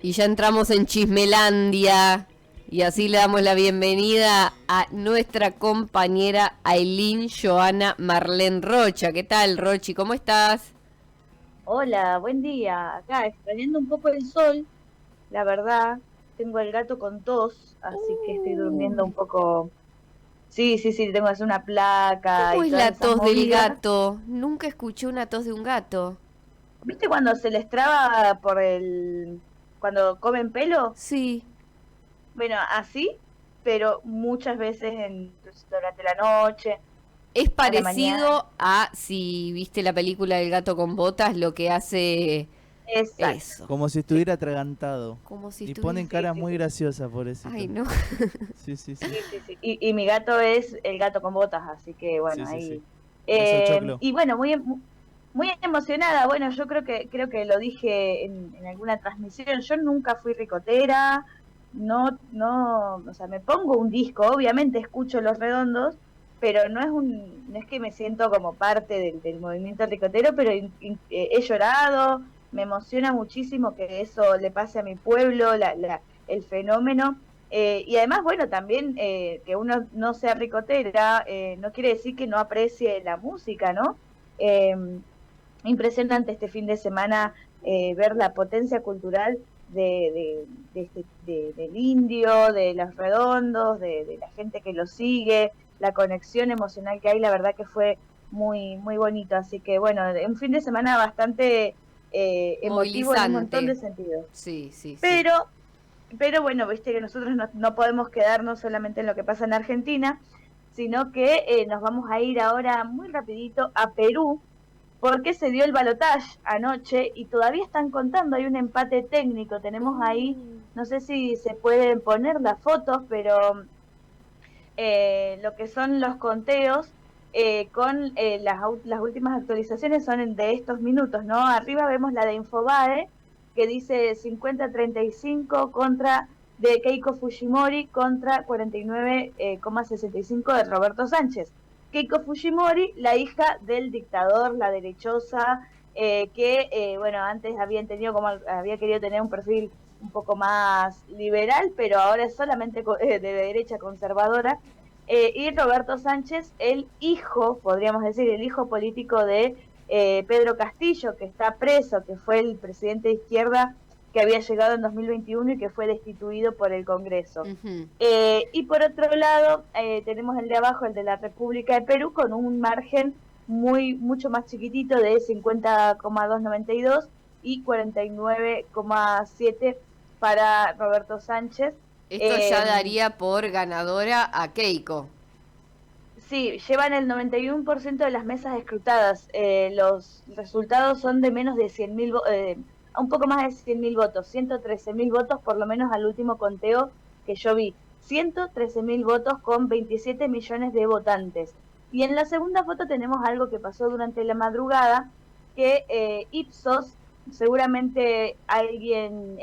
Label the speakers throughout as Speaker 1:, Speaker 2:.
Speaker 1: Y ya entramos en Chismelandia y así le damos la bienvenida a nuestra compañera Ailín Joana Marlén Rocha. ¿Qué tal, Rochi? ¿Cómo estás?
Speaker 2: Hola, buen día. Acá extrañando un poco el sol, la verdad. Tengo el gato con tos, así que estoy durmiendo un
Speaker 1: Uy,
Speaker 2: poco. Sí, sí, sí, tengo que hacer una placa
Speaker 1: ¿cómo
Speaker 2: y
Speaker 1: es
Speaker 2: todas
Speaker 1: la
Speaker 2: esas
Speaker 1: tos del
Speaker 2: movidas.
Speaker 1: gato? Nunca escuché una tos de un gato.
Speaker 2: ¿Viste cuando se les traba cuando comen pelo?
Speaker 1: Sí.
Speaker 2: Bueno, así, pero muchas veces durante la noche,
Speaker 1: Es
Speaker 2: a la mañana.
Speaker 1: parecido a, si viste la película del gato con botas, lo que hace
Speaker 2: Exacto.
Speaker 1: eso.
Speaker 3: Como si
Speaker 2: Sí,
Speaker 3: estuviera atragantado.
Speaker 1: Como si
Speaker 3: Y
Speaker 1: estuviera...
Speaker 3: ponen
Speaker 2: sí,
Speaker 3: cara
Speaker 2: sí,
Speaker 3: muy
Speaker 2: sí.
Speaker 3: graciosa,
Speaker 1: Ay,
Speaker 3: pobrecito.
Speaker 1: no.
Speaker 3: Sí, sí, sí.
Speaker 2: Sí, sí, sí. Y mi gato es el gato con botas, así que
Speaker 3: Sí,
Speaker 2: bueno,
Speaker 3: sí, sí.
Speaker 2: ahí.
Speaker 3: Beso choclo.
Speaker 2: Y bueno, muy emocionada. Bueno, yo creo que lo dije en alguna transmisión. Yo nunca fui ricotera, no, o sea, me pongo un disco, obviamente escucho Los Redondos, pero no es que me siento como parte del movimiento ricotero, pero he llorado, me emociona muchísimo que eso le pase a mi pueblo, el fenómeno. Y además, bueno, también que uno no sea ricotera no quiere decir que no aprecie la música, ¿no? Eh, Impresionante este fin de semana ver la potencia cultural del indio, de los redondos, de la gente que lo sigue, la conexión emocional que hay, la verdad que fue muy, muy bonito. Así que bueno, un fin de semana bastante emotivo en un montón
Speaker 1: Movilizante.
Speaker 2: de sentidos.
Speaker 1: Sí, sí, sí.
Speaker 2: Pero pero bueno, viste que nosotros no podemos quedarnos solamente en lo que pasa en Argentina, sino que nos vamos a ir ahora muy rapidito a Perú, porque se dio el balotaje anoche y todavía están contando, hay un empate técnico, tenemos ahí, no sé si se pueden poner las fotos, pero lo que son los conteos con las últimas actualizaciones son de estos minutos, ¿no? Arriba vemos la de Infobae, que dice 50-35 contra de Keiko Fujimori contra 49,65 de Roberto Sánchez. Keiko Fujimori, la hija del dictador, la derechosa, bueno, antes había querido tener un perfil un poco más liberal, pero ahora es solamente de derecha conservadora, y Roberto Sánchez, el hijo, podríamos decir, el hijo político de Pedro Castillo, que está preso, que fue el presidente de izquierda que había llegado en 2021 y que fue destituido por el Congreso.
Speaker 1: Ujú.
Speaker 2: Y por otro lado, tenemos el de abajo, el de la República de Perú, con un margen mucho más chiquitito de 50,292 y 49,7 para Roberto Sánchez.
Speaker 1: Esto ya
Speaker 2: Eh,
Speaker 1: daría por ganadora a Keiko.
Speaker 2: Sí, llevan el 91% de las mesas escrutadas. Los resultados son de menos de 100.000, un poco más de 100.000 votos, 113.000 votos por lo menos al último conteo que yo vi. 113.000 votos con 27 millones de votantes. Y en la segunda foto tenemos algo que pasó durante la madrugada, que Ipsos, seguramente alguien,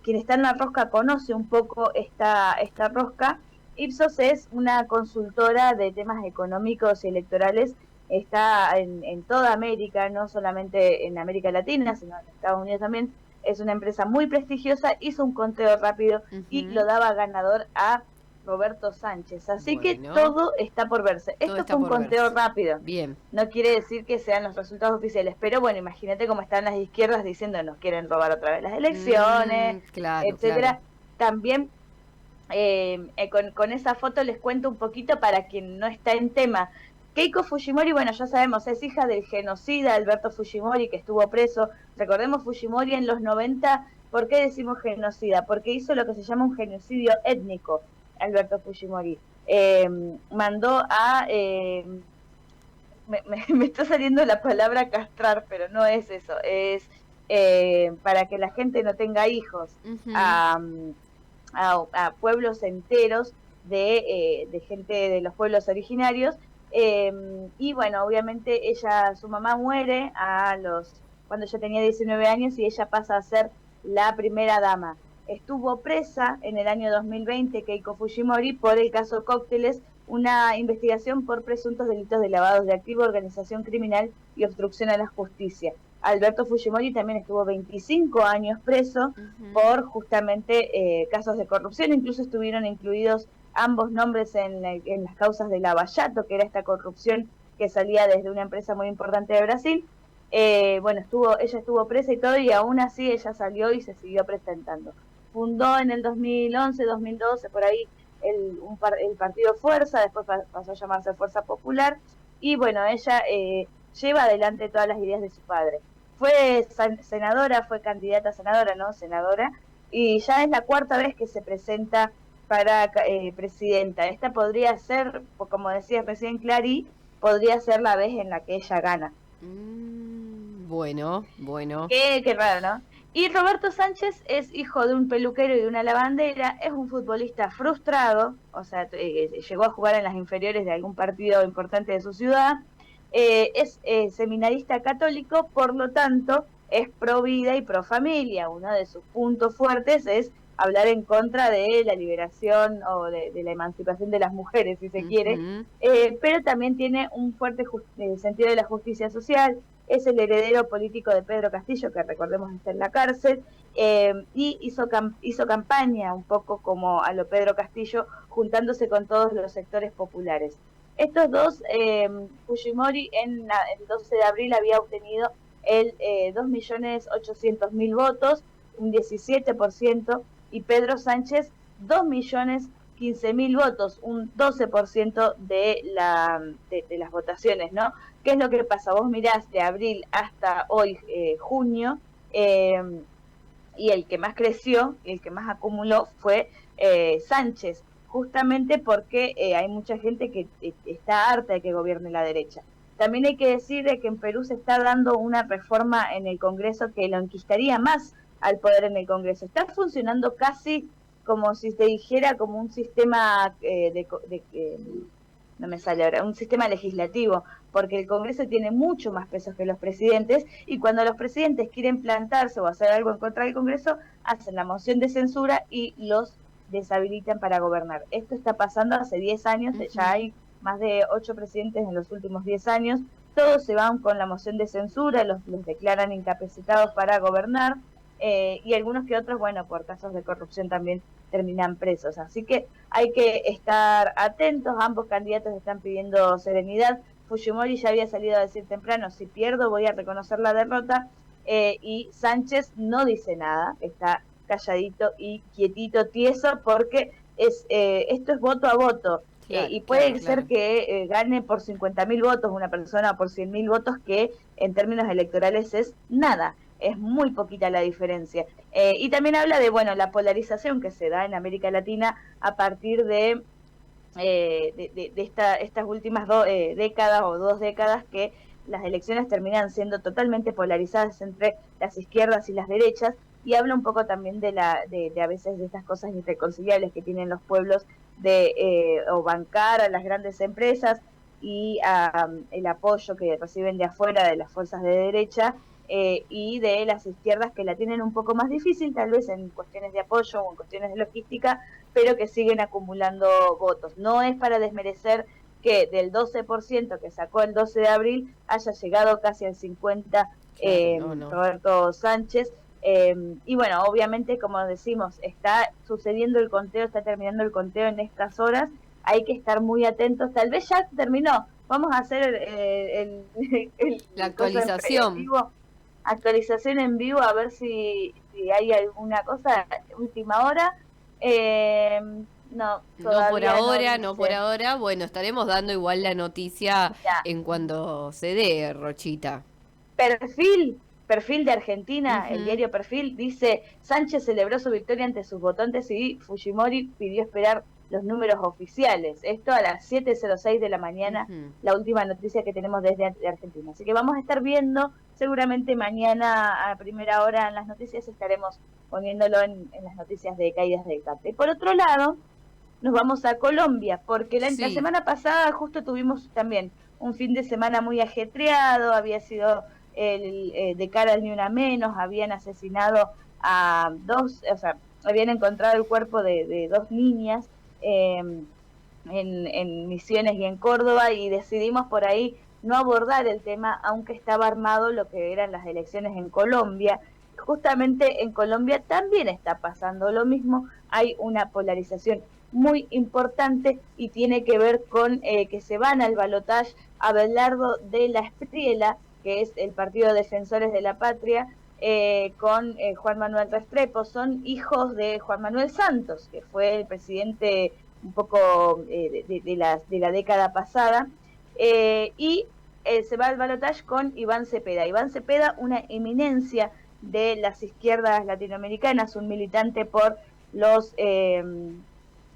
Speaker 2: quien está en la rosca conoce un poco esta rosca. Ipsos es una consultora de temas económicos y electorales, está en toda América, no solamente en América Latina, sino en Estados Unidos también. Es una empresa muy prestigiosa, hizo un conteo rápido y lo
Speaker 1: Ujú.
Speaker 2: daba ganador a Roberto Sánchez. Así que
Speaker 1: Bueno,
Speaker 2: todo está por verse.
Speaker 1: todo
Speaker 2: Esto
Speaker 1: está
Speaker 2: fue un
Speaker 1: por
Speaker 2: conteo
Speaker 1: verse.
Speaker 2: rápido.
Speaker 1: Bien.
Speaker 2: No quiere decir que sean los resultados oficiales, pero bueno, imagínate cómo están las izquierdas diciendo nos quieren robar otra vez las elecciones,
Speaker 1: Claro, claro.
Speaker 2: etcétera. También con esa foto les cuento un poquito para quien no está en tema. Keiko Fujimori, bueno, ya sabemos, es hija del genocida Alberto Fujimori, que estuvo preso. Recordemos Fujimori en los 90. ¿Por qué decimos genocida? Porque hizo lo que se llama un genocidio étnico, Alberto Fujimori. Mandó a... me está saliendo la palabra castrar, pero no es eso, es para que la gente no tenga hijos.
Speaker 1: Ujú.
Speaker 2: A, a pueblos enteros de gente de los pueblos originarios. Eh, y bueno, obviamente su mamá muere cuando ella tenía 19 años y ella pasa a ser la primera dama. Estuvo presa en el año 2020 Keiko Fujimori por el caso Cócteles, una investigación por presuntos delitos de lavado de activos, organización criminal y obstrucción a la justicia. Alberto Fujimori también estuvo 25 años preso por justamente casos de corrupción, incluso estuvieron incluidos ambos nombres en las causas de Lavallato, que era esta corrupción que salía desde una empresa muy importante de Brasil. Bueno, ella estuvo presa y todo, y aún así ella salió y se siguió presentando. Fundó en el 2011, 2012, por ahí, el partido Fuerza, después pasó a llamarse Fuerza Popular, y bueno, ella lleva adelante todas las ideas de su padre. Fue senadora, fue candidata a senadora, ¿no? Senadora, y ya es la 4ª vez que se presenta para presidenta. Esta podría ser, como decía recién Clary, podría ser la vez en la que ella gana.
Speaker 1: Bueno.
Speaker 2: Qué raro, ¿no? Y Roberto Sánchez es hijo de un peluquero y de una lavandera, es un futbolista frustrado, o sea, llegó a jugar en las inferiores de algún partido importante de su ciudad, es seminarista católico, por lo tanto es pro vida y pro familia. Uno de sus puntos fuertes es hablar en contra de la liberación o de la emancipación de las mujeres, si se quiere, pero también tiene un fuerte sentido de la justicia social. Es el heredero político de Pedro Castillo, que recordemos está en la cárcel, y hizo campaña un poco como a lo Pedro Castillo, juntándose con todos los sectores populares. Estos dos, Fujimori el 12 de abril había obtenido el 2.800.000 votos, un 17%, y Pedro Sánchez 2.015.000 votos, un 12% de las votaciones, ¿no? ¿Qué es lo que pasa? Vos mirás de abril hasta hoy, junio, y el que más creció, el que más acumuló fue Sánchez, justamente porque hay mucha gente que está harta de que gobierne la derecha. También hay que decir de que en Perú se está dando una reforma en el Congreso que lo enquistaría más al poder en el Congreso. Está funcionando casi como si te dijera como un sistema no me sale ahora, un sistema legislativo, porque el Congreso tiene mucho más pesos que los presidentes, y cuando los presidentes quieren plantarse o hacer algo en contra del Congreso, hacen la moción de censura y los deshabilitan para gobernar. Esto está pasando hace 10 años, ya hay más de 8 presidentes en los últimos 10 años, todos se van con la moción de censura, los declaran incapacitados para gobernar, y algunos que otros, bueno, por casos de corrupción también terminan presos. Así que hay que estar atentos, ambos candidatos están pidiendo serenidad. Fujimori ya había salido a decir temprano, si pierdo voy a reconocer la derrota, y Sánchez no dice nada, está calladito y quietito, tieso, porque esto es voto a voto. Claro, y puede ser que gane por 50.000 votos una persona o por 100.000 votos, que en términos electorales es nada, es muy poquita la diferencia. Y también habla de, bueno, la polarización que se da en América Latina a partir de estas últimas décadas o 2 décadas, que las elecciones terminan siendo totalmente polarizadas entre las izquierdas y las derechas, y habla un poco también de a veces de estas cosas irreconciliables que tienen los pueblos o bancar a las grandes empresas y el apoyo que reciben de afuera de las fuerzas de derecha, y de las izquierdas que la tienen un poco más difícil, tal vez en cuestiones de apoyo o en cuestiones de logística, pero que siguen acumulando votos. No es para desmerecer que del 12% que sacó el 12 de abril haya llegado casi al 50% Roberto Sánchez. Y bueno, obviamente, como decimos, está sucediendo el conteo, está terminando el conteo en estas horas, hay que estar muy atentos, tal vez ya terminó, vamos a hacer
Speaker 1: la
Speaker 2: actualización en vivo, a ver si hay alguna cosa última hora. No
Speaker 1: por ahora. Bueno, estaremos dando igual la noticia en cuando se dé, Rochita.
Speaker 2: Perfil de Argentina, el diario Perfil, dice: Sánchez celebró su victoria ante sus votantes y Fujimori pidió esperar los números oficiales. Esto a las 7:06 de la mañana, la última noticia que tenemos desde Argentina. Así que vamos a estar viendo, seguramente mañana a primera hora en las noticias estaremos poniéndolo en las noticias de caídas del CAPTE. Por otro lado, nos vamos a Colombia, porque la semana pasada justo tuvimos también un fin de semana muy ajetreado, había sido de cara al Ni Una Menos, habían asesinado a habían encontrado el cuerpo de 2 niñas en Misiones y en Córdoba, y decidimos por ahí no abordar el tema, aunque estaba armado lo que eran las elecciones en Colombia. Justamente en Colombia también está pasando lo mismo, hay una polarización muy importante y tiene que ver con que se van al balotaje Abelardo de la Espriella, que es el Partido Defensores de la Patria, con Juan Manuel Restrepo. Son hijos de Juan Manuel Santos, que fue el presidente un poco de la década pasada, y se va al balotaje con Iván Cepeda. Iván Cepeda, una eminencia de las izquierdas latinoamericanas, un militante por los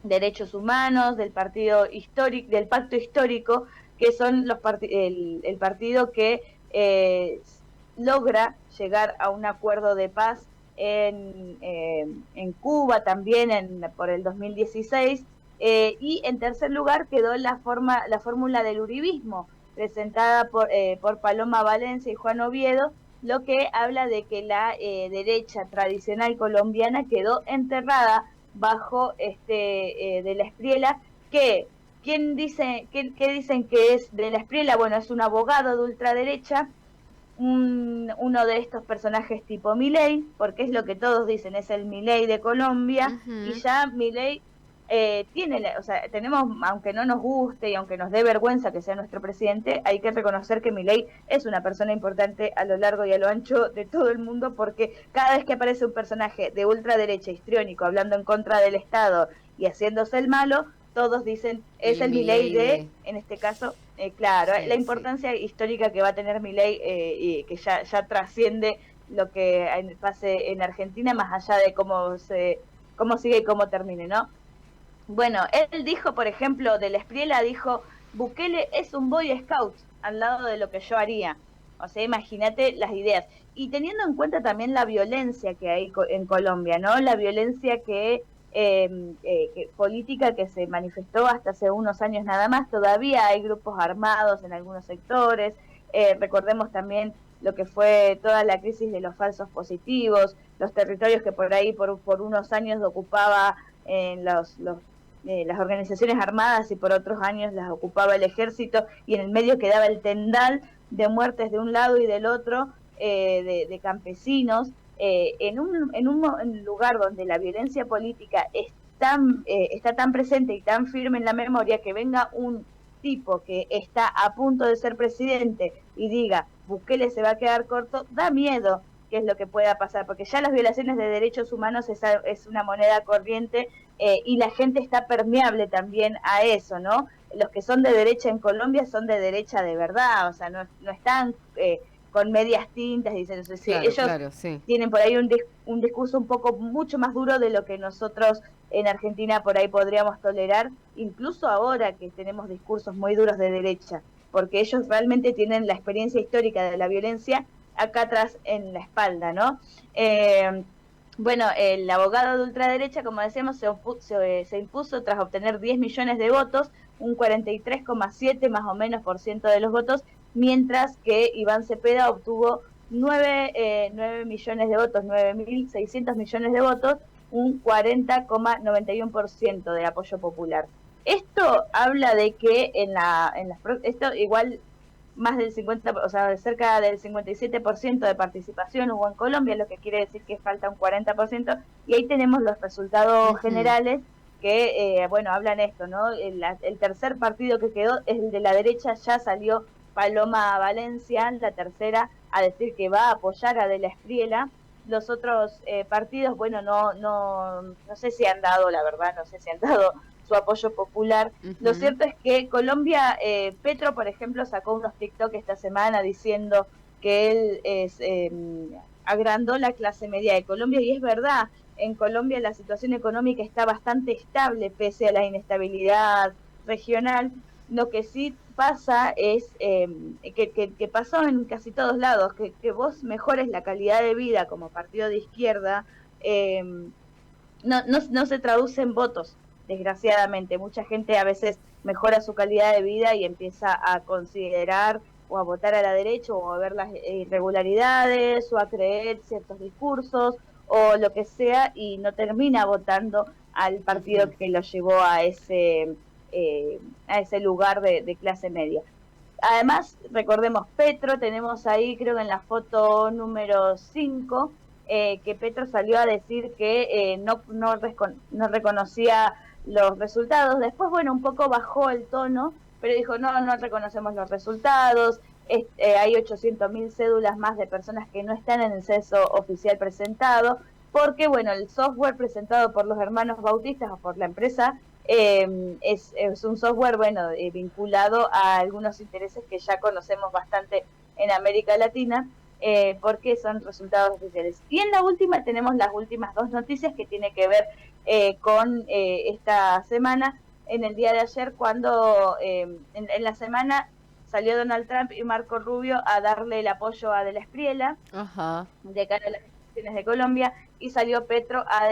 Speaker 2: derechos humanos, del partido histórico, del pacto histórico, que son el partido que logra llegar a un acuerdo de paz en Cuba también por el 2016, y en tercer lugar quedó la fórmula del uribismo, presentada por Paloma Valencia y Juan Oviedo, lo que habla de que la derecha tradicional colombiana quedó enterrada bajo de la Espriella, que ¿quién dice, qué dicen que es de la Espriella? Bueno, es un abogado de ultraderecha, uno de estos personajes tipo Milei, porque es lo que todos dicen, es el Milei de Colombia, y ya Milei tenemos, aunque no nos guste y aunque nos dé vergüenza que sea nuestro presidente, hay que reconocer que Milei es una persona importante a lo largo y a lo ancho de todo el mundo, porque cada vez que aparece un personaje de ultraderecha histriónico hablando en contra del Estado y haciéndose el malo, todos dicen es el Milei en este caso, claro, sí, la importancia histórica que va a tener Milei, y que ya trasciende lo que pase en Argentina, más allá de cómo sigue y cómo termine, ¿no? Bueno, él dijo, por ejemplo, de la Espriella, dijo, Bukele es un Boy Scout al lado de lo que yo haría. O sea, imagínate las ideas. Y teniendo en cuenta también la violencia que hay en Colombia, ¿no? La violencia política que se manifestó hasta hace unos años nada más. Todavía hay grupos armados en algunos sectores. Recordemos también lo que fue toda la crisis de los falsos positivos, los territorios que por ahí por unos años ocupaba en las organizaciones armadas y por otros años las ocupaba el ejército, y en el medio quedaba el tendal de muertes de un lado y del otro, de campesinos, en un lugar donde la violencia política está tan presente y tan firme en la memoria, que venga un tipo que está a punto de ser presidente y diga, Bukele se va a quedar corto, da miedo qué es lo que pueda pasar, porque ya las violaciones de derechos humanos es una moneda corriente, y la gente está permeable también a eso, ¿no? Los que son de derecha en Colombia son de derecha de verdad, o sea, no están con medias tintas, dicen, ellos tienen por ahí un discurso mucho más duro de lo que nosotros en Argentina por ahí podríamos tolerar, incluso ahora que tenemos discursos muy duros de derecha, porque ellos realmente tienen la experiencia histórica de la violencia acá atrás en la espalda, ¿no? Bueno, el abogado de ultraderecha, como decíamos, se impuso tras obtener 10 millones de votos, un 43,7 más o menos % de los votos, mientras que Iván Cepeda obtuvo 9 millones de votos, 9.600 millones de votos, un 40,91% de apoyo popular. Esto habla de que esto igual más del 50, o sea, cerca del 57% de participación hubo en Colombia, lo que quiere decir que falta un 40%, y ahí tenemos los resultados generales que, hablan esto, ¿no? El tercer partido que quedó es el de la derecha, ya salió Paloma Valencia, la tercera, a decir que va a apoyar a De la Espriella. Los otros partidos, no sé si han dado, la verdad, no sé si han dado su apoyo popular. Lo cierto es que Colombia, Petro, por ejemplo, sacó unos TikTok esta semana diciendo que él agrandó la clase media de Colombia, y es verdad, en Colombia la situación económica está bastante estable pese a la inestabilidad regional. Lo que sí pasa es que pasó en casi todos lados, que vos mejores la calidad de vida como partido de izquierda, no se traduce en votos. Desgraciadamente, mucha gente a veces mejora su calidad de vida y empieza a considerar o a votar a la derecha, o a ver las irregularidades, o a creer ciertos discursos, o lo que sea, y no termina votando al partido que lo llevó a ese lugar de clase media. Además, recordemos Petro, tenemos ahí creo que en la foto número 5, que Petro salió a decir que no reconocía los resultados. Después, bueno, un poco bajó el tono, pero dijo, no reconocemos los resultados. Hay 800.000 cédulas más de personas que no están en el censo oficial presentado, porque, bueno, el software presentado por los hermanos bautistas o por la empresa es un software, bueno, vinculado a algunos intereses que ya conocemos bastante en América Latina, porque son resultados oficiales. Y en la última tenemos las últimas 2 noticias que tiene que ver con esta semana. En el día de ayer, cuando en la semana salió Donald Trump y Marco Rubio a darle el apoyo a De la Espriella,
Speaker 1: Ajá.
Speaker 2: de cara a las elecciones de Colombia, y salió Petro a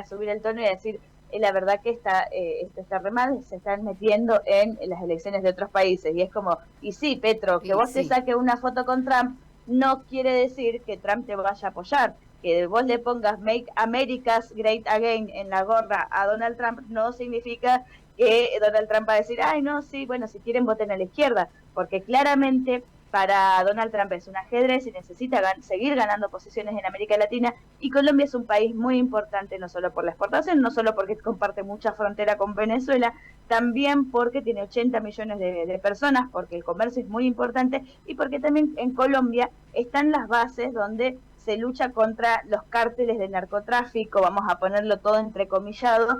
Speaker 2: subir el tono y a decir, la verdad que esto está re mal, se están metiendo en las elecciones de otros países. Y es como, y sí, Petro, que vos te saques una foto con Trump no quiere decir que Trump te vaya a apoyar. Que vos le pongas Make America's Great Again en la gorra a Donald Trump no significa que Donald Trump va a decir, ay, no, sí, bueno, si quieren voten a la izquierda, porque claramente para Donald Trump es un ajedrez y necesita seguir ganando posiciones en América Latina, y Colombia es un país muy importante, no solo por la exportación, no solo porque comparte mucha frontera con Venezuela, también porque tiene 80 millones de personas, porque el comercio es muy importante, y porque también en Colombia están las bases donde se lucha contra los cárteles de narcotráfico, vamos a ponerlo todo entrecomillado,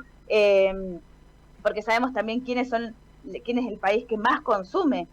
Speaker 2: porque sabemos también quién es el país que más consume,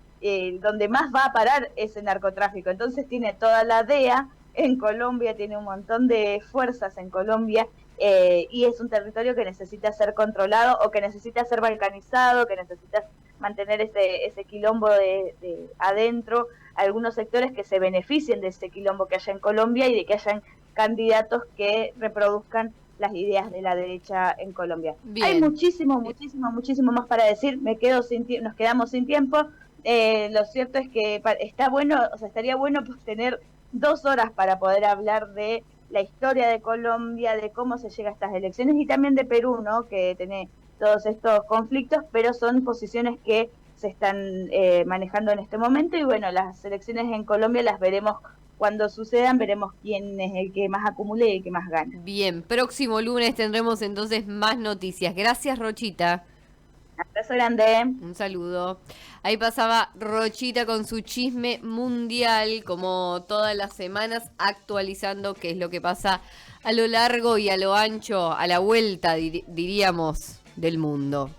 Speaker 2: donde más va a parar ese narcotráfico. Entonces tiene toda la DEA en Colombia, tiene un montón de fuerzas en Colombia, y es un territorio que necesita ser controlado o que necesita ser balcanizado, que necesita mantener ese quilombo de adentro, algunos sectores que se beneficien de ese quilombo que haya en Colombia y de que hayan candidatos que reproduzcan las ideas de la derecha en Colombia. Bien. Hay muchísimo más para decir, nos quedamos sin tiempo. Lo cierto es que estaría bueno pues, tener 2 horas para poder hablar de la historia de Colombia, de cómo se llega a estas elecciones, y también de Perú, ¿no? Que tiene todos estos conflictos, pero son posiciones que se están manejando en este momento, y bueno, las elecciones en Colombia las veremos cuando sucedan, veremos quién es el que más acumule y el que más gana.
Speaker 1: Bien, próximo lunes tendremos entonces más noticias. Gracias, Rochita.
Speaker 2: Abrazo grande.
Speaker 1: Un saludo. Ahí pasaba Rochita con su chisme mundial, como todas las semanas, actualizando qué es lo que pasa a lo largo y a lo ancho, a la vuelta, diríamos, del mundo.